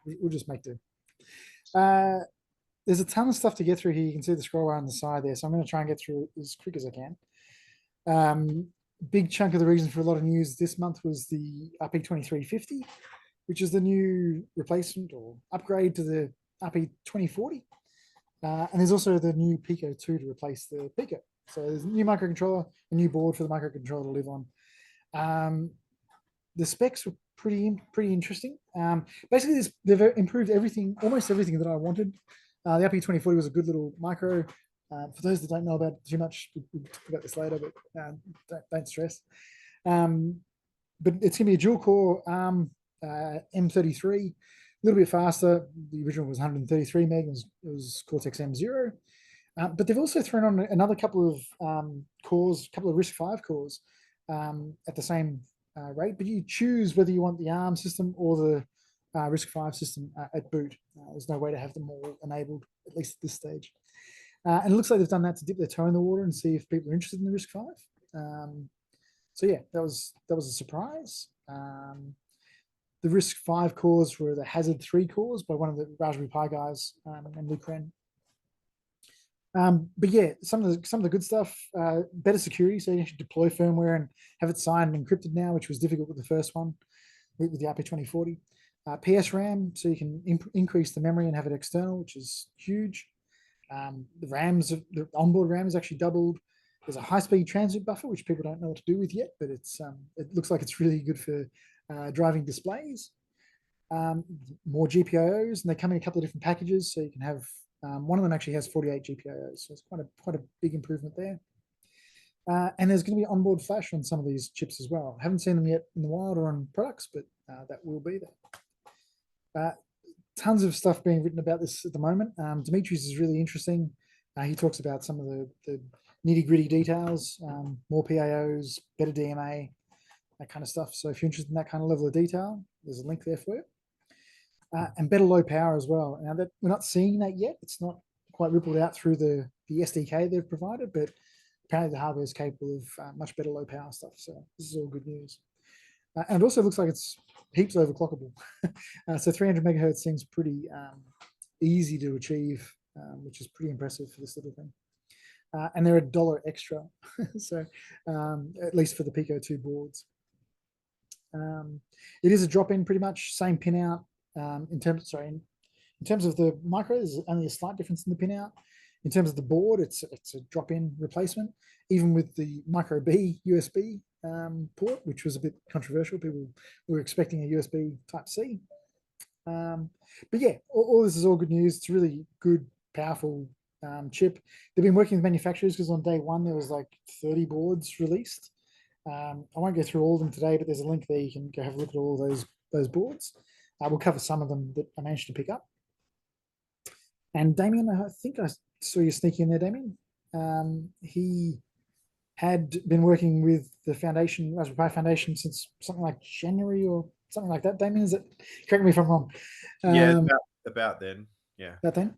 We'll just make do. There's a ton of stuff to get through here. You can see the scroll bar on the side there, so I'm going to try and get through it as quick as I can. Big chunk of the reason for a lot of news this month was the RP2350, which is the new replacement or upgrade to the RP2040. And there's also the new Pico 2 to replace the Pico. So there's a new microcontroller, a new board for the microcontroller to live on. The specs were pretty interesting. Basically, they've improved everything, almost everything that I wanted. The RP2040 was a good little micro. For those that don't know about it too much, we'll talk about this later, but don't stress. But it's going to be a dual-core ARM M33, a little bit faster. The original was 133 meg. It was Cortex M0. But they've also thrown on another couple of cores, a couple of RISC-V cores at the same rate. But you choose whether you want the ARM system or the RISC-V system at boot. There's no way to have them all enabled, at least at this stage. And it looks like they've done that to dip their toe in the water and see if people are interested in the RISC-V. So yeah, that was a surprise. The RISC-V cores were the Hazard 3 cores by one of the Raspberry Pi guys, and Luke Wren. But yeah, some of the good stuff, better security, so you can deploy firmware and have it signed and encrypted now, which was difficult with the first one, with the RP2040. PS RAM, so you can increase the memory and have it external, which is huge. The onboard RAM is actually doubled. There's a high-speed transit buffer, which people don't know what to do with yet, but it looks like it's really good for driving displays. More GPIOs, and they come in a couple of different packages, so you can have one of them actually has 48 GPIOs, so it's quite a big improvement there. And there's going to be onboard flash on some of these chips as well. I haven't seen them yet in the wild or on products, but that will be there. Tons of stuff being written about this at the moment. Dimitri's is really interesting. He talks about some of the nitty-gritty details, more PAOs, better DMA, that kind of stuff. So if you're interested in that kind of level of detail, there's a link there for you. And better low power as well. Now, that we're not seeing that yet. It's not quite rippled out through the SDK they've provided, but apparently the hardware is capable of much better low power stuff. So this is all good news. And it also looks like it's heaps overclockable. So 300 megahertz seems pretty easy to achieve, which is pretty impressive for this little thing. And they're $1 extra, so at least for the Pico 2 boards. It is a drop-in, pretty much same pin out. In terms of the micro, there's only a slight difference in the pin out. In terms of the board, it's a drop-in replacement, even with the micro B USB port, which was a bit controversial. People were expecting a USB Type-C. But yeah, all this is all good news. It's a really good, powerful chip. They've been working with manufacturers because on day one there was like 30 boards released. I won't go through all of them today, but there's a link there. You can go have a look at all those boards. We'll cover some of them that I managed to pick up. And Damien, I think I saw you sneaking in there, Damien. He had been working with the foundation, Raspberry Pi Foundation, since something like January or something like that. Damien, is it? Correct me if I'm wrong. Yeah, about then. Yeah. About then.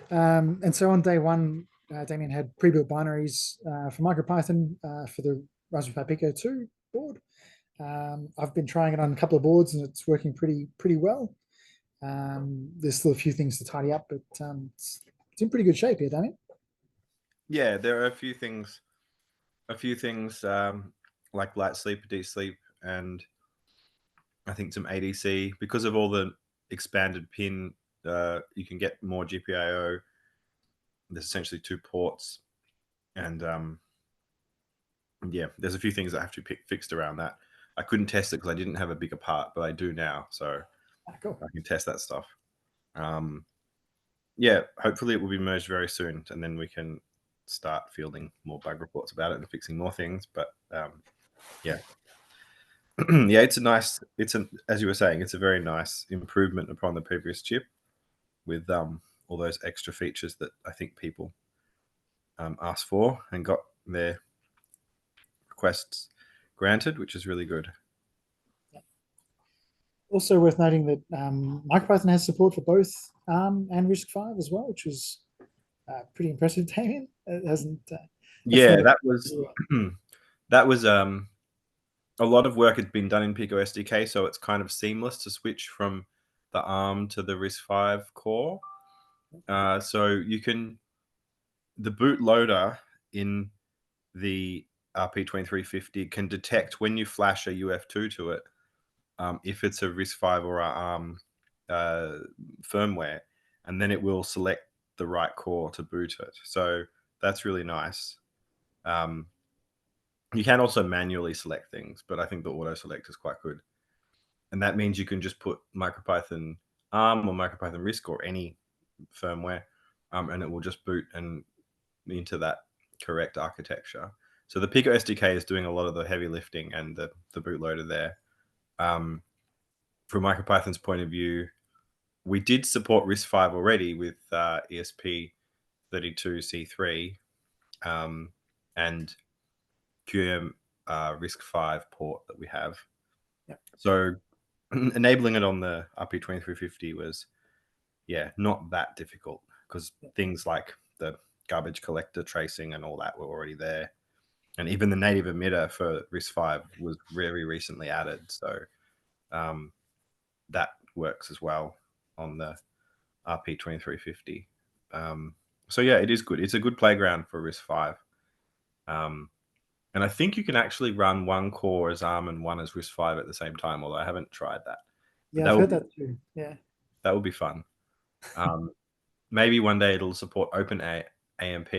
And so on day one, Damien had pre-built binaries for MicroPython for the Raspberry Pi Pico 2 board. I've been trying it on a couple of boards and it's working pretty well. There's still a few things to tidy up, but it's in pretty good shape here, Damien. Yeah, there are a few things like light sleep, deep sleep, and I think some ADC. Because of all the expanded pin, you can get more GPIO. There's essentially 2 ports, and yeah, there's a few things that have to be fixed around that. I couldn't test it because I didn't have a bigger part, but I do now, so cool. I can test that stuff. Yeah, hopefully it will be merged very soon, and then we can start fielding more bug reports about it and fixing more things. But yeah, yeah, as you were saying, it's a very nice improvement upon the previous chip with all those extra features that I think people asked for and got their requests granted, which is really good. Also worth noting that MicroPython has support for both ARM and RISC-V as well, which was pretty impressive, Damien. It hasn't. Yeah, that was a lot of work had been done in Pico SDK, so it's kind of seamless to switch from the ARM to the RISC-V core. So you can, the bootloader in the RP2350 can detect when you flash a UF2 to it, if it's a RISC-V or a ARM firmware, and then it will select the right core to boot it. So that's really nice. You can also manually select things, but I think the auto select is quite good. And that means you can just put MicroPython ARM or MicroPython RISC or any firmware, and it will just boot and into that correct architecture. So the Pico SDK is doing a lot of the heavy lifting and the bootloader there. From MicroPython's point of view, we did support RISC-V already with ESP32C3 and QM RISC-V port that we have. Yep. So enabling it on the RP2350 was, not that difficult, because things like the garbage collector tracing and all that were already there. And even the native emitter for RISC-V was very recently added. So that works as well on the RP2350. So yeah, it is good. It's a good playground for RISC-V. And I think you can actually run one core as ARM and one as RISC-V at the same time, although I haven't tried that. Yeah, I've heard that too. Yeah. That would be fun. Maybe one day it'll support Open AMP,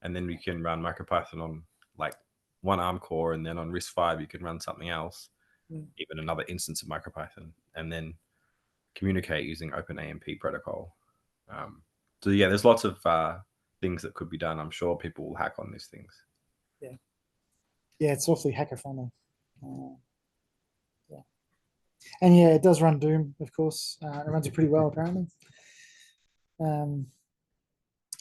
and then we can run MicroPython on like one ARM core, and then on RISC-V you can run something else, even another instance of MicroPython, and then communicate using Open AMP protocol. So yeah, there's lots of things that could be done. I'm sure people will hack on these things. Yeah, it's awfully hacker friendly. And yeah, it does run Doom, of course. It runs it pretty well, apparently. I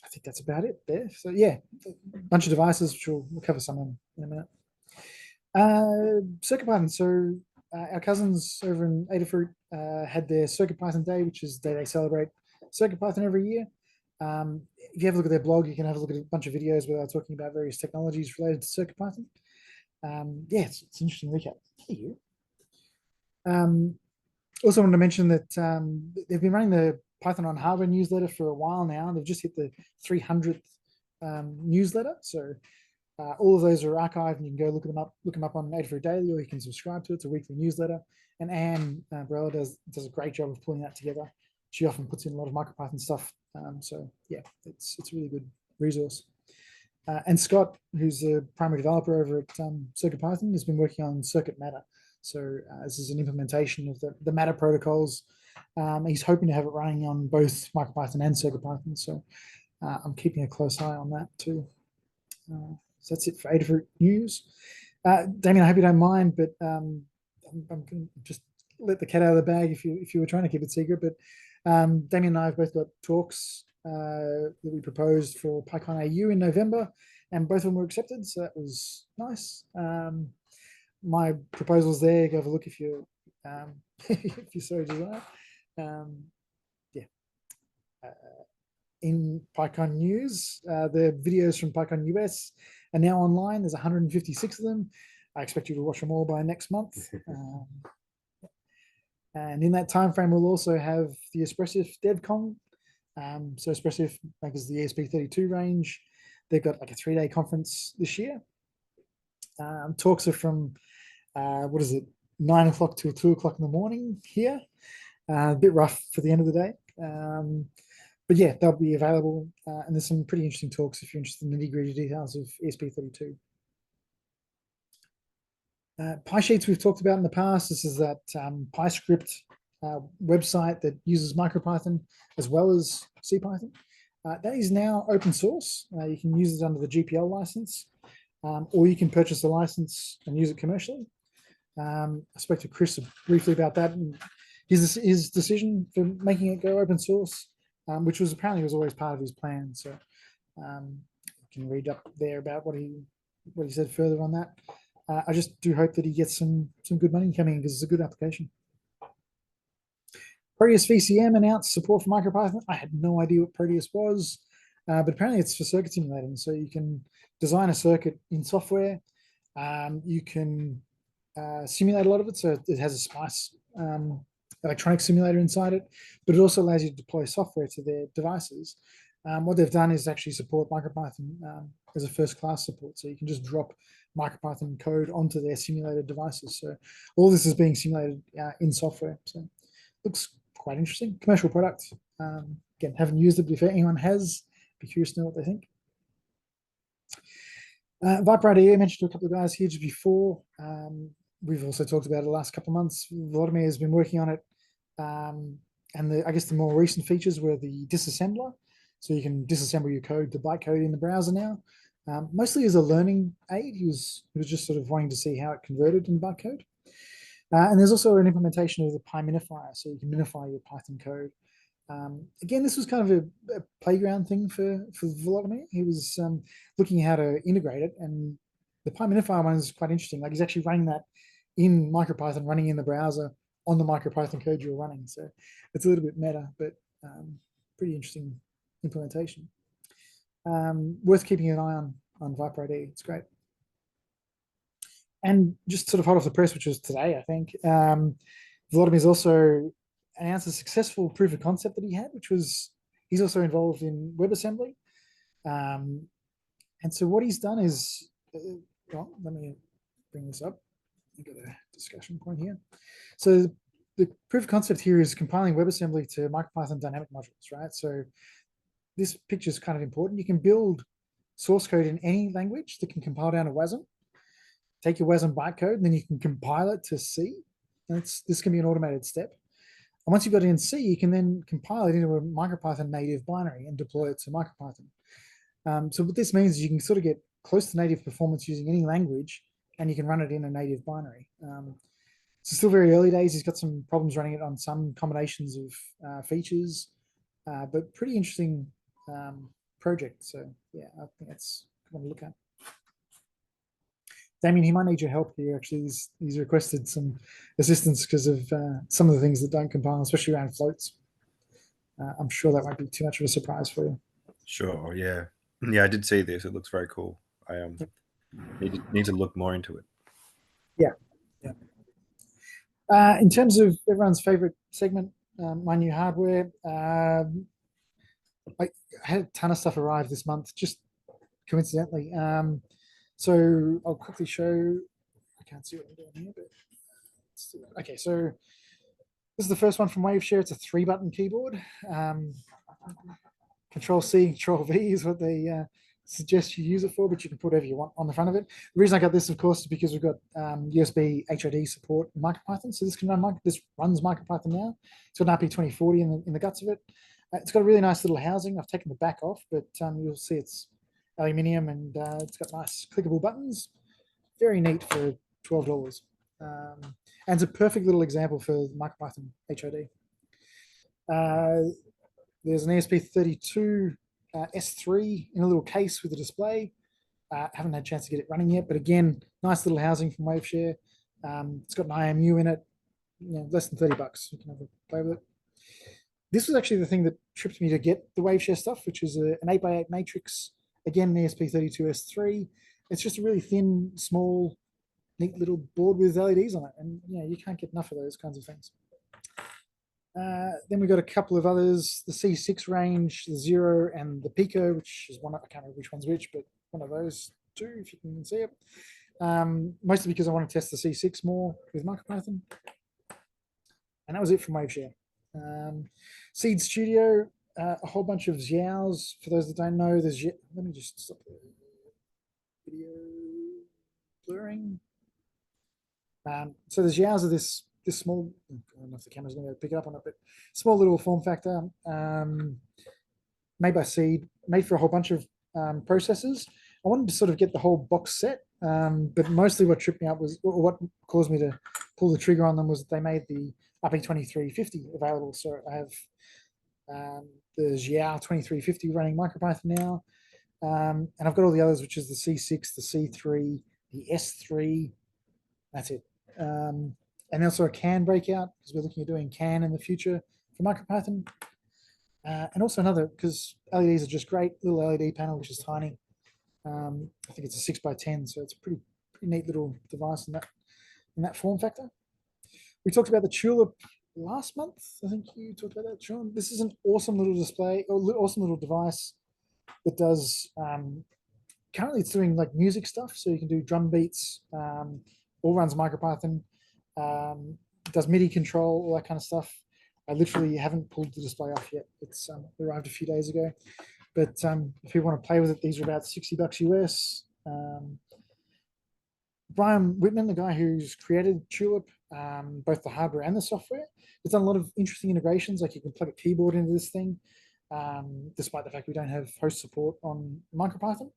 think that's about it there. So yeah, a bunch of devices, which we'll cover some in a minute. CircuitPython. So our cousins over in Adafruit had their CircuitPython Day, which is the day they celebrate CircuitPython every year. If you have a look at their blog, you can have a look at a bunch of videos where they're talking about various technologies related to CircuitPython. Yeah, it's an interesting recap. Here. Also wanted to mention that they've been running the Python on Hardware newsletter for a while now. They've just hit the 300th newsletter. So all of those are archived, and you can go look them up on Adafruit Daily, or you can subscribe to it. It's a weekly newsletter. And Anne Barella does a great job of pulling that together. She often puts in a lot of MicroPython stuff. So yeah, it's a really good resource. And Scott, who's the primary developer over at CircuitPython, has been working on Circuit Matter. So this is an implementation of the Matter protocols. He's hoping to have it running on both MicroPython and CircuitPython. So I'm keeping a close eye on that too. So that's it for Adafruit news. Damien, I hope you don't mind, but I'm going to just let the cat out of the bag if you were trying to keep it secret. But Damien and I have both got talks that we proposed for PyCon AU in November, and both of them were accepted. So that was nice. My proposals there. Go have a look if you if you so desire. In PyCon news, the videos from PyCon US are now online. There's 156 of them. I expect you to watch them all by next month. And in that time frame, we'll also have the Espressif DevCon. So Espressif makes the ESP32 range. They've got like a 3-day conference this year. Talks are from 9 o'clock till 2 o'clock in the morning here. A bit rough for the end of the day. But yeah, they'll be available. And there's some pretty interesting talks if you're interested in the nitty-gritty details of ESP32. PySheets we've talked about in the past. This is that PyScript website that uses MicroPython as well as CPython. That is now open source. You can use it under the GPL license, or you can purchase the license and use it commercially. I spoke to Chris briefly about that and his decision for making it go open source, which was apparently always part of his plan. So you can read up there about what he said further on that. I just do hope that he gets some good money coming in, because it's a good application. Proteus VCM announced support for MicroPython. I had no idea what Proteus was, but apparently it's for circuit simulating. So you can design a circuit in software. You can simulate a lot of it. So it has a SPICE electronic simulator inside it, but it also allows you to deploy software to their devices. What they've done is actually support MicroPython as a first-class support, so you can just drop MicroPython code onto their simulated devices. So all this is being simulated in software. So looks quite interesting. Commercial product. Again, haven't used it, but if anyone has, be curious to know what they think. Viper IDE, I mentioned to a couple of guys here just before. We've also talked about it the last couple of months. Vladimir has been working on it. And I guess the more recent features were the disassembler. So you can disassemble your code to bytecode in the browser now. Mostly as a learning aid. He was just sort of wanting to see how it converted in bytecode. And there's also an implementation of the Pi minifier, so you can minify your Python code. Again, this was kind of a playground thing for Vladimir. He was looking at how to integrate it, and the Pi minifier one is quite interesting. Like he's actually running that in MicroPython, running in the browser on the MicroPython code you're running. So it's a little bit meta, but pretty interesting implementation. Worth keeping an eye on Viper IDE. It's great. And just sort of hot off the press, which was today, I think, Vladimir's also announced a successful proof of concept that he had, which was he's also involved in WebAssembly. And so what he's done is, well, let me bring this up. I've got a discussion point here. So the proof of concept here is compiling WebAssembly to MicroPython dynamic modules, right? So this picture is kind of important. You can build source code in any language that can compile down to WASM. Take your WASM bytecode, and then you can compile it to C. And this can be an automated step. And once you've got it in C, you can then compile it into a MicroPython native binary and deploy it to MicroPython. So what this means is you can sort of get close to native performance using any language, and you can run it in a native binary. It's still very early days. He's got some problems running it on some combinations of features, but pretty interesting project. So yeah, I think that's one to look at. Damien, he might need your help here. Actually, he's requested some assistance because of some of the things that don't compile, especially around floats. I'm sure that won't be too much of a surprise for you. Sure. Yeah. Yeah, I did see this. It looks very cool. I need to look more into it. Yeah. Yeah. In terms of everyone's favorite segment, my new hardware, I had a ton of stuff arrive this month, just coincidentally. So I'll quickly show. I can't see what I'm doing here, but let's do that. Okay, so this is the first one from Waveshare. It's a 3-button keyboard. Control C, Control V is what they suggest you use it for, but you can put whatever you want on the front of it. The reason I got this, of course, is because we've got USB HID support in MicroPython. So this can run this runs MicroPython now. It's got an RP2040 in the guts of it. It's got a really nice little housing. I've taken the back off, but you'll see it's aluminium, and it's got nice clickable buttons. Very neat for $12. And it's a perfect little example for MicroPython HID. There's an ESP32 S3 in a little case with a display. Haven't had a chance to get it running yet, but again, nice little housing from Waveshare. It's got an IMU in it, less than $30. You can have a play with it. This was actually the thing that tripped me to get the Waveshare stuff, which is an 8x8 matrix. Again, an ESP32 S3. It's just a really thin, small, neat little board with LEDs on it. And you can't get enough of those kinds of things. Then we've got a couple of others, the C6 range, the Zero, and the Pico, which is one, I can't remember which one's which, but one of those two, if you can see it. Mostly because I want to test the C6 more with MicroPython. And that was it from Waveshare. Seed Studio, a whole bunch of Xiaos. For those that don't know, there's, let me just stop the video blurring. So the Xiaos are this small, I don't know if the camera's going to pick it up on it, but small little form factor, made by Seed, made for a whole bunch of processors. I wanted to sort of get the whole box set, but mostly what tripped me up was, or what caused me to pull the trigger on them, was that they made the RP2350 available. So I have the Xiao 2350 running MicroPython now, and I've got all the others, which is the C6, the C3, the S3. That's it. And also a CAN breakout, because we're looking at doing CAN in the future for MicroPython. And also another, because LEDs are just great, little LED panel, which is tiny. I think it's a 6x10, so it's a pretty neat little device in that form factor. We talked about the Tulip last month. I think you talked about that, Sean. This is an awesome little display, or awesome little device that does. Currently, it's doing like music stuff, so you can do drum beats. All runs MicroPython. Does MIDI control, all that kind of stuff. I literally haven't pulled the display off yet. It's arrived a few days ago. But if you want to play with it, these are about $60 US. Brian Whitman, the guy who's created Tulip, both the hardware and the software, has done a lot of interesting integrations. Like you can plug a keyboard into this thing, despite the fact we don't have host support on MicroPython.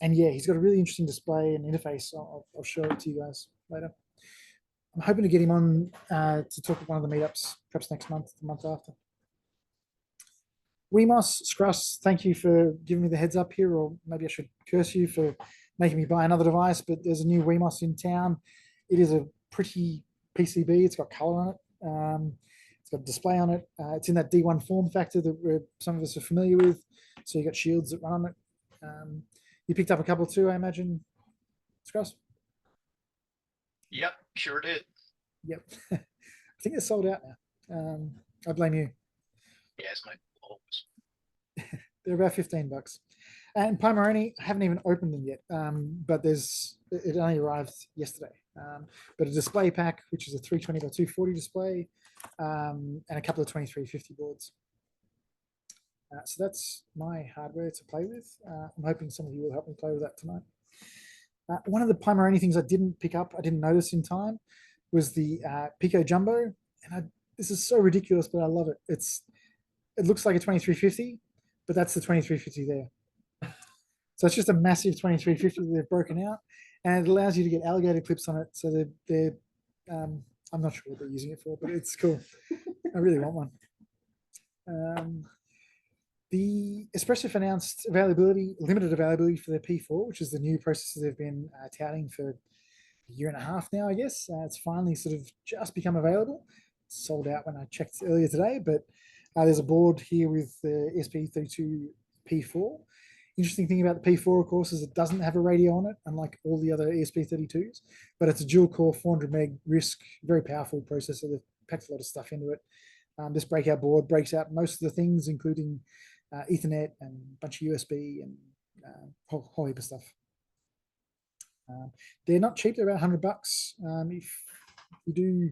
And yeah, he's got a really interesting display and interface. I'll show it to you guys later. I'm hoping to get him on to talk at one of the meetups, perhaps next month, the month after. Wemos, Scruss, thank you for giving me the heads up here, or maybe I should curse you for making me buy another device, but there's a new Wemos in town. It is a pretty PCB. It's got color on it. It's got a display on it. It's in that D1 form factor that some of us are familiar with. So you got shields that run on it. You picked up a couple too, I imagine, Scruss? Yep, sure did. Yep. I think they're sold out now. I blame you. Yes, my hopes. They're about $15. And Pomeroni, I haven't even opened them yet, but it only arrived yesterday. But a display pack, which is a 320 by 240 display, and a couple of 2350 boards. So that's my hardware to play with. I'm hoping some of you will help me play with that tonight. One of the Pomeroni things I didn't pick up, I didn't notice in time, was the Pico Jumbo. And this is so ridiculous, but I love it. It looks like a 2350, but that's the 2350 there. So it's just a massive 2350 that they've broken out, and it allows you to get alligator clips on it. So they're I'm not sure what they're using it for, but it's cool. I really want one. The Espressif announced limited availability for their P4, which is the new processor they've been touting for a year and a half now, I guess. It's finally sort of just become available. It's sold out when I checked earlier today, but there's a board here with the ESP32 P4. Interesting thing about the P4, of course, is it doesn't have a radio on it, unlike all the other ESP32s, but it's a dual-core 400 meg RISC, very powerful processor. They've packed a lot of stuff into it. This breakout board breaks out most of the things, including Ethernet and a bunch of USB and whole heap of stuff. They're not cheap. They're about $100. If you do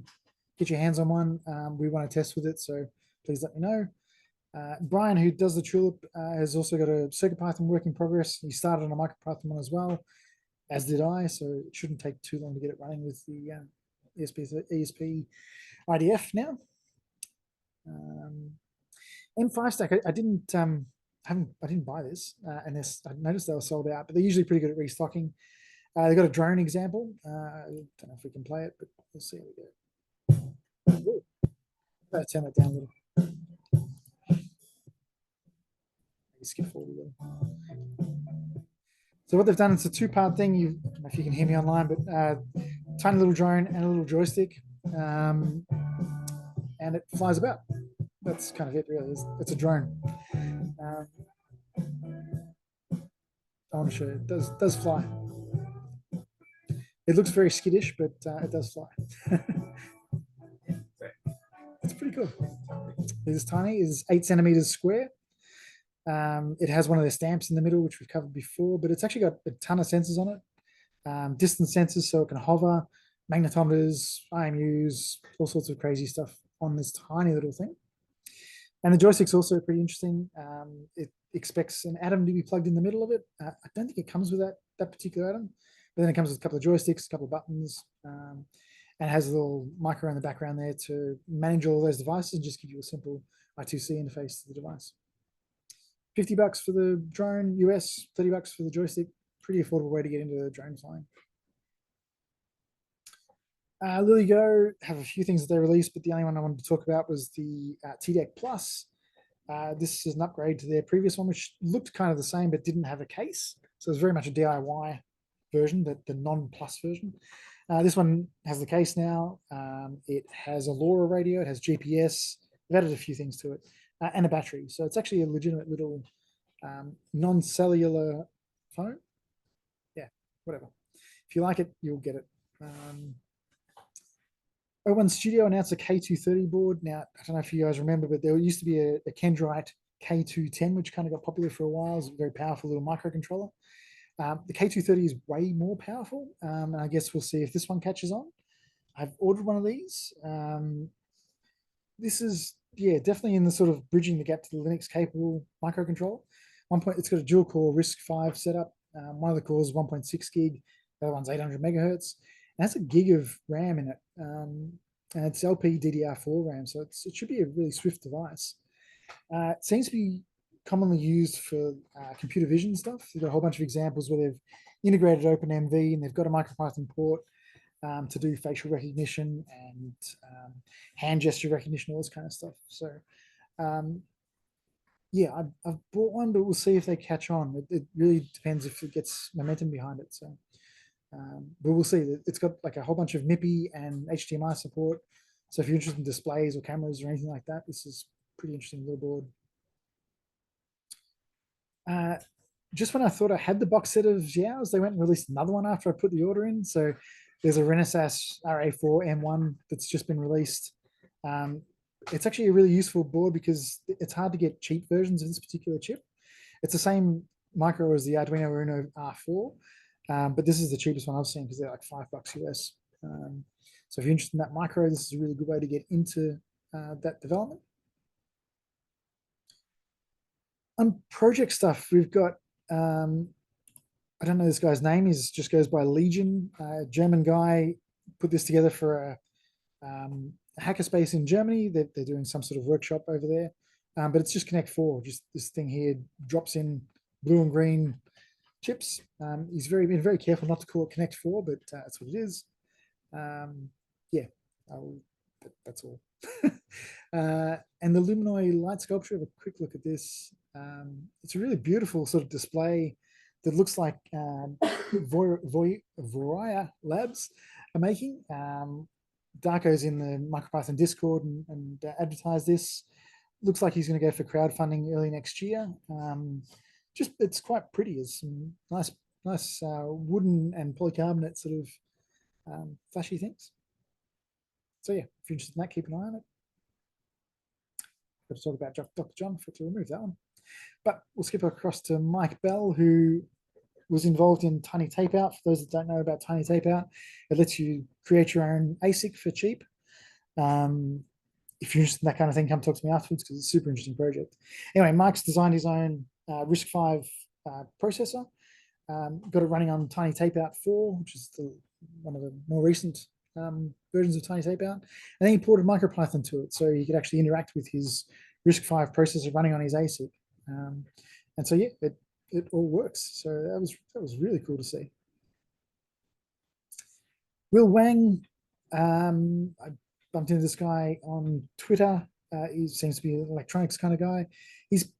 get your hands on one, we want to test with it, so please let me know. Brian, who does the Tulip, has also got a CircuitPython work in progress. He started on a MicroPython one as well, as did I, so it shouldn't take too long to get it running with the ESP IDF now. M5 Stack, I didn't buy this, and I noticed they were sold out, but they're usually pretty good at restocking. They've got a drone example. I don't know if we can play it, but we'll see how we go. Better turn that down a little. Skip forward a little. So what they've done, it's a two-part thing. I don't know if you can hear me online, but tiny little drone and a little joystick, and it flies about. That's kind of it, really. It's a drone. I want to show you. It does fly. It looks very skittish, but it does fly. It's pretty cool. It's tiny. It's 8 centimeters square. It has one of their stamps in the middle, which we've covered before, but it's actually got a ton of sensors on it. Distance sensors, so it can hover, magnetometers, IMUs, all sorts of crazy stuff on this tiny little thing. And the joystick's also pretty interesting. It expects an atom to be plugged in the middle of it. I don't think it comes with that particular atom, but then it comes with a couple of joysticks, a couple of buttons, and has a little micro in the background there to manage all those devices and just give you a simple I2C interface to the device. $50 for the drone US, $30 for the joystick. Pretty affordable way to get into the drone flying. LilyGo have a few things that they released, but the only one I wanted to talk about was the TDEC Plus. This is an upgrade to their previous one, which looked kind of the same, but didn't have a case. So it's very much a DIY version, but the non-plus version. This one has the case now. It has a LoRa radio. It has GPS. They've added a few things to it. And a battery. So it's actually a legitimate little non-cellular phone. Yeah, whatever. If you like it, you'll get it. O1 Studio announced a K230 board. Now, I don't know if you guys remember, but there used to be a Kendrite K210, which kind of got popular for a while. It's a very powerful little microcontroller. The K230 is way more powerful, and I guess we'll see if this one catches on. I've ordered one of these. This is, yeah, definitely in the sort of bridging the gap to the Linux capable microcontroller. One point, it's got a dual core RISC-V setup. One of the cores is 1.6 gig, the other one's 800 megahertz. And that's a gig of RAM in it. And it's LPDDR4 RAM, so it should be a really swift device. It seems to be commonly used for computer vision stuff. They've got a whole bunch of examples where they've integrated OpenMV and they've got a MicroPython port to do facial recognition and hand gesture recognition, all this kind of stuff. So, yeah, I've bought one, but we'll see if they catch on. It really depends if it gets momentum behind it. So, but we'll see. It's got like a whole bunch of MIPI and HDMI support. So if you're interested in displays or cameras or anything like that, this is pretty interesting little board. Just when I thought I had the box set of Xiaos, they went and released another one after I put the order in. So there's a Renesas RA4 M1 that's just been released. It's actually a really useful board because it's hard to get cheap versions of this particular chip. It's the same micro as the Arduino Uno R4, but this is the cheapest one I've seen because they're like $5 US. So if you're interested in that micro, this is a really good way to get into that development. On project stuff, we've got, I don't know this guy's name, he just goes by Legion, German guy, put this together for a hackerspace in Germany. They're doing some sort of workshop over there, but it's just Connect 4, just this thing here drops in blue and green chips. He's been very careful not to call it Connect 4, but that's what it is. Yeah, that's all. And the Luminoy light sculpture, have a quick look at this. It's a really beautiful sort of display that looks like Voria Labs are making. Darko's in the MicroPython Discord and advertised this. Looks like he's going to go for crowdfunding early next year. Just it's quite pretty. It's some nice wooden and polycarbonate sort of flashy things. So yeah, if you're interested in that, keep an eye on it. Got to talk about Dr. John to remove that one. But we'll skip across to Mike Bell, who was involved in Tiny Tapeout. For those that don't know about Tiny Tapeout, it lets you create your own ASIC for cheap. If you're interested in that kind of thing, come talk to me afterwards because it's a super interesting project. Anyway, Mike's designed his own RISC-V processor. Got it running on Tiny Tapeout 4, which is one of the more recent versions of Tiny Tapeout. And then he ported MicroPython to it, so he could actually interact with his RISC-V processor running on his ASIC. And so, yeah, it all works. So that was really cool to see. Will Wang, I bumped into this guy on Twitter. He seems to be an electronics kind of guy. He's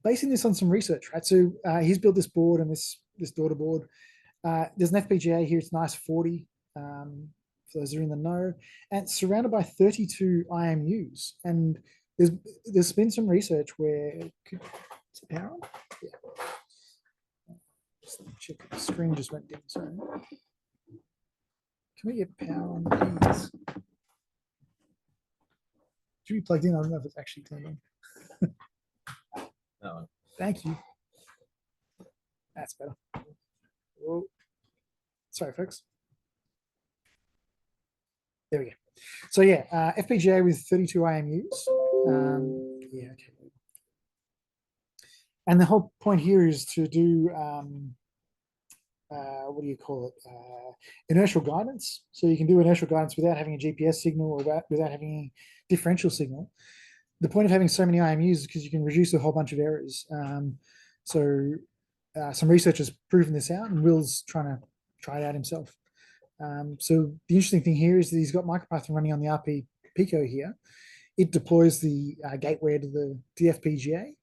basing this on some research, right? So he's built this board and this daughter board. There's an FPGA here. It's nice 40. For those who are in the know, and it's surrounded by 32 IMUs. And there's been some research where is it power on? Yeah. Just check the screen just went dim. Sorry. Can we get power on these? Should be plugged in? I don't know if it's actually turned on. No. Thank you. That's better. Whoa. Sorry, folks. There we go. So yeah, FPGA with 32 IMUs. Yeah, okay. And the whole point here is to do, what do you call it? Inertial guidance. So you can do inertial guidance without having a GPS signal or without having a differential signal. The point of having so many IMUs is because you can reduce a whole bunch of errors. So some research has proven this out, and Will's trying to try it out himself. So the interesting thing here is that he's got MicroPython running on the RP Pico here. It deploys the gateway to the FPGA,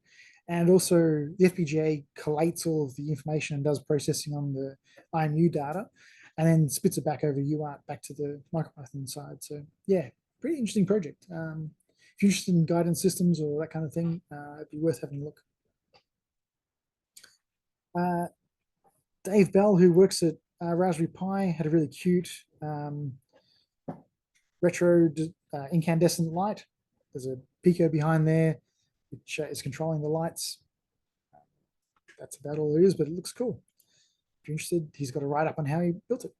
and also the FPGA collates all of the information and does processing on the IMU data, and then spits it back over UART back to the MicroPython side. So yeah, pretty interesting project. If you're interested in guidance systems or that kind of thing, it'd be worth having a look. Dave Bell, who works at Raspberry Pi, had a really cute retro incandescent light. There's a Pico behind there, which is controlling the lights. That's about all there is, but it looks cool. If you're interested, he's got a write-up on how he built it.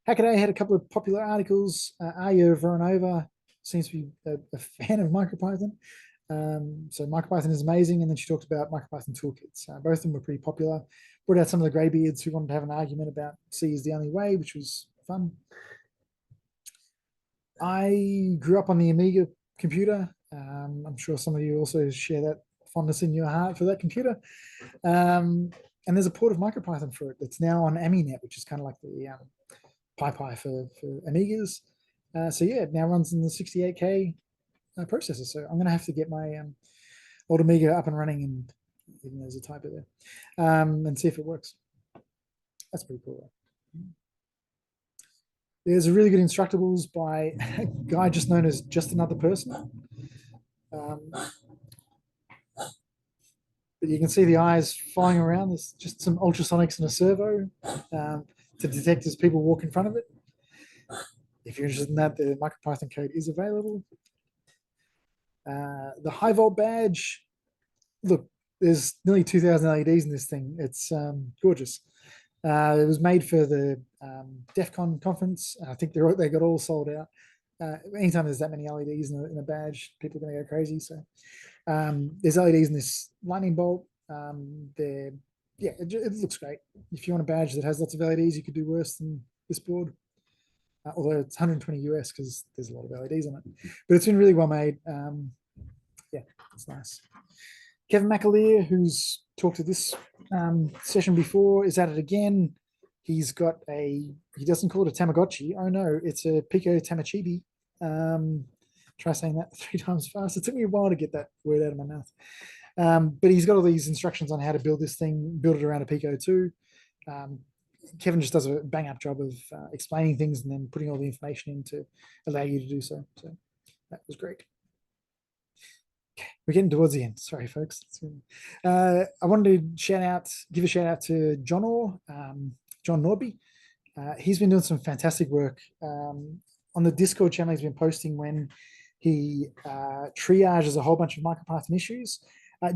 Hackaday had a couple of popular articles. Arya Voronova seems to be a fan of MicroPython. So MicroPython is amazing, and then she talked about MicroPython toolkits. Both of them were pretty popular. Brought out some of the greybeards who wanted to have an argument about C is the only way, which was fun. I grew up on the Amiga computer. I'm sure some of you also share that fondness in your heart for that computer. And there's a port of MicroPython for it that's now on AmiNet, which is kind of like the PyPy for Amigas. So yeah, it now runs in the 68K processor. So I'm going to have to get my old Amiga up and running, and even there's a typo there, and see if it works. That's pretty cool. There's a really good Instructables by a guy just known as Just Another Person. But you can see the eyes flying around. There's just some ultrasonics and a servo to detect as people walk in front of it. If you're interested in that, the MicroPython code is available. The high volt badge, look, there's nearly 2,000 LEDs in this thing. It's gorgeous. It was made for the DEF CON conference. I think they got all sold out. Anytime there's that many LEDs in a badge, people are going to go crazy. So there's LEDs in this lightning bolt. It looks great. If you want a badge that has lots of LEDs, you could do worse than this board. Although it's 120 US because there's a lot of LEDs on it. But it's been really well made. Yeah, it's nice. Kevin McAleer, who's talked to this session before, is at it again. He's got he doesn't call it a Tamagotchi. Oh no, it's a Pico Tamachibi. Try saying that 3 times fast. It took me a while to get that word out of my mouth. But he's got all these instructions on how to build this thing, build it around a Pico 2. Kevin just does a bang up job of explaining things and then putting all the information in to allow you to do so. So that was great. Okay, we're getting towards the end. Sorry, folks. I wanted to give a shout out to John Norby. He's been doing some fantastic work on the Discord channel. He's been posting when he triages a whole bunch of MicroPython issues.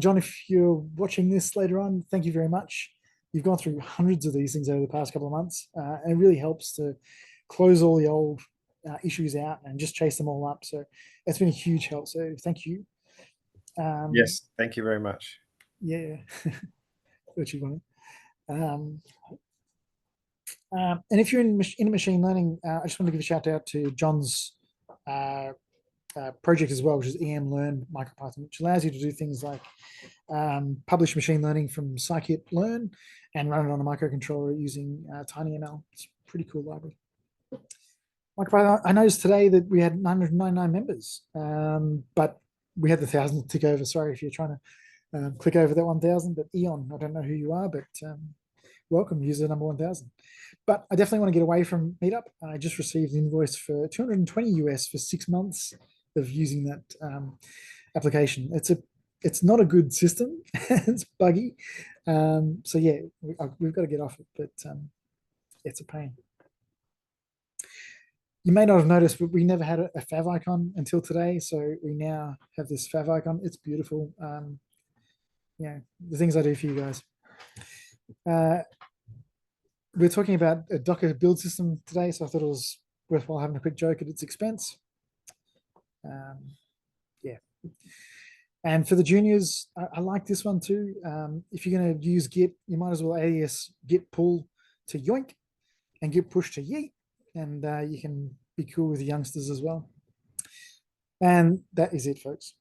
John, if you're watching this later on, thank you very much. You've gone through hundreds of these things over the past couple of months, and it really helps to close all the old issues out and just chase them all up. So it's been a huge help. So thank you. Yes, thank you very much. Yeah, what you want. And if you're in machine learning, I just want to give a shout out to John's project as well, which is EM Learn MicroPython, which allows you to do things like publish machine learning from scikit-learn and run it on a microcontroller using TinyML. It's a pretty cool library. MicroPython, I noticed today that we had 999 members, but we had the 1,000 tick over. Sorry if you're trying to click over that 1,000, but Eon, I don't know who you are, but welcome, user number 1,000. But I definitely want to get away from Meetup. I just received an invoice for 220 US for 6 months of using that application. It's not a good system. It's buggy. So yeah, we've got to get off it, but it's a pain. You may not have noticed, but we never had a fav icon until today. So we now have this fav icon. It's beautiful. Yeah, the things I do for you guys. We're talking about a Docker build system today, so I thought it was worthwhile having a quick joke at its expense. Yeah. And for the juniors, I like this one too. If you're going to use Git, you might as well alias Git pull to yoink and Git push to yeet, and you can be cool with the youngsters as well. And that is it, folks.